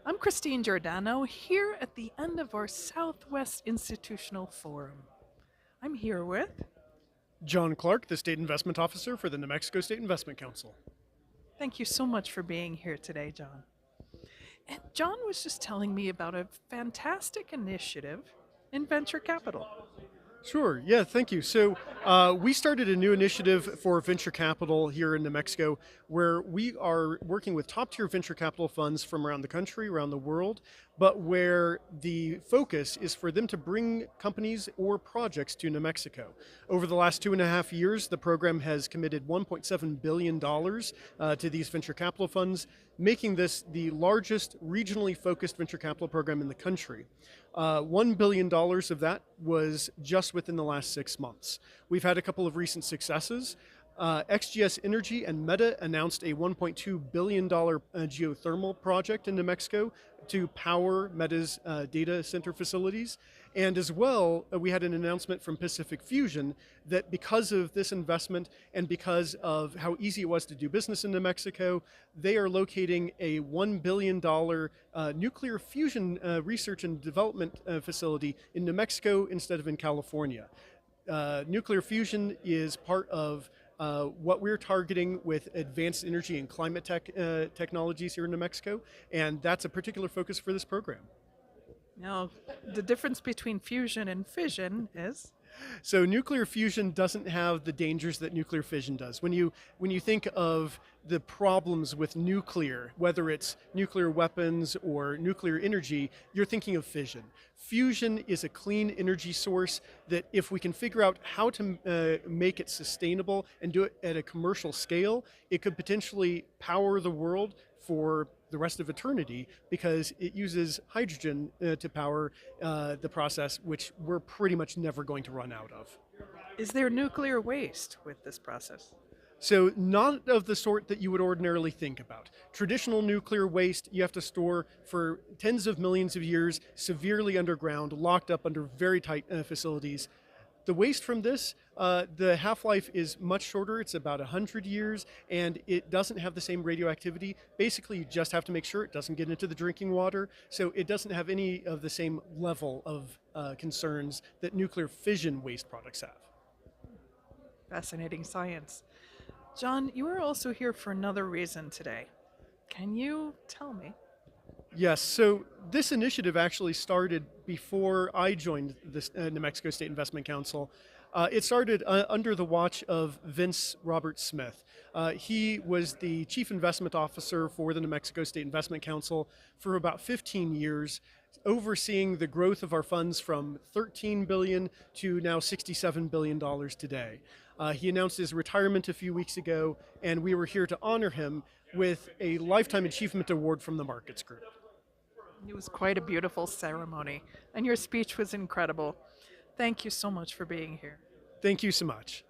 I'm Christine Giordano here at the end of our Southwest Institutional Forum. I'm here with. Jon Clark, the State Investment Officer for the New Mexico State Investment Council. Thank you so much for being here today, John. And John was just telling me about a fantastic initiative in venture capital. Sure, yeah, thank you. So, we started a new initiative for venture capital here in New Mexico where we are working with top tier venture capital funds from around the country, around the world, but where the focus is for them to bring companies or projects to New Mexico. Over the last 2.5 years, the program has committed $1.7 billion to these venture capital funds, making this the largest regionally focused venture capital program in the country. $1 billion of that was just within the last 6 months. We've had a couple of recent successes. XGS Energy and Meta announced a $1.2 billion geothermal project in New Mexico to power Meta's data center facilities. And as well, we had an announcement from Pacific Fusion that because of this investment and because of how easy it was to do business in New Mexico, they are locating a $1 billion nuclear fusion research and development facility in New Mexico instead of in California. Nuclear fusion is part of what we're targeting with advanced energy and climate technologies here in New Mexico, and that's a particular focus for this program. Now, the difference between fusion and fission is. So nuclear fusion doesn't have the dangers that nuclear fission does. When you think of the problems with nuclear, whether it's nuclear weapons or nuclear energy, you're thinking of fission. Fusion is a clean energy source that if we can figure out how to make it sustainable and do it at a commercial scale, it could potentially power the world for the rest of eternity because it uses hydrogen to power the process, which we're pretty much never going to run out of. Is there nuclear waste with this process? So not of the sort that you would ordinarily think about. Traditional nuclear waste you have to store for tens of millions of years, severely underground, locked up under very tight facilities. The waste from this, the half-life is much shorter. It's about 100 years, and it doesn't have the same radioactivity. Basically, you just have to make sure it doesn't get into the drinking water, so it doesn't have any of the same level of concerns that nuclear fission waste products have. Fascinating science. John, you are also here for another reason today. Can you tell me? Yes, so this initiative actually started before I joined the New Mexico State Investment Council. It started under the watch of Vince Robert Smith. He was the Chief Investment Officer for the New Mexico State Investment Council for about 15 years, overseeing the growth of our funds from $13 billion to now $67 billion today. He announced his retirement a few weeks ago, and we were here to honor him with a Lifetime Achievement Award from the Markets Group. It was quite a beautiful ceremony, and your speech was incredible. Thank you so much for being here. Thank you so much.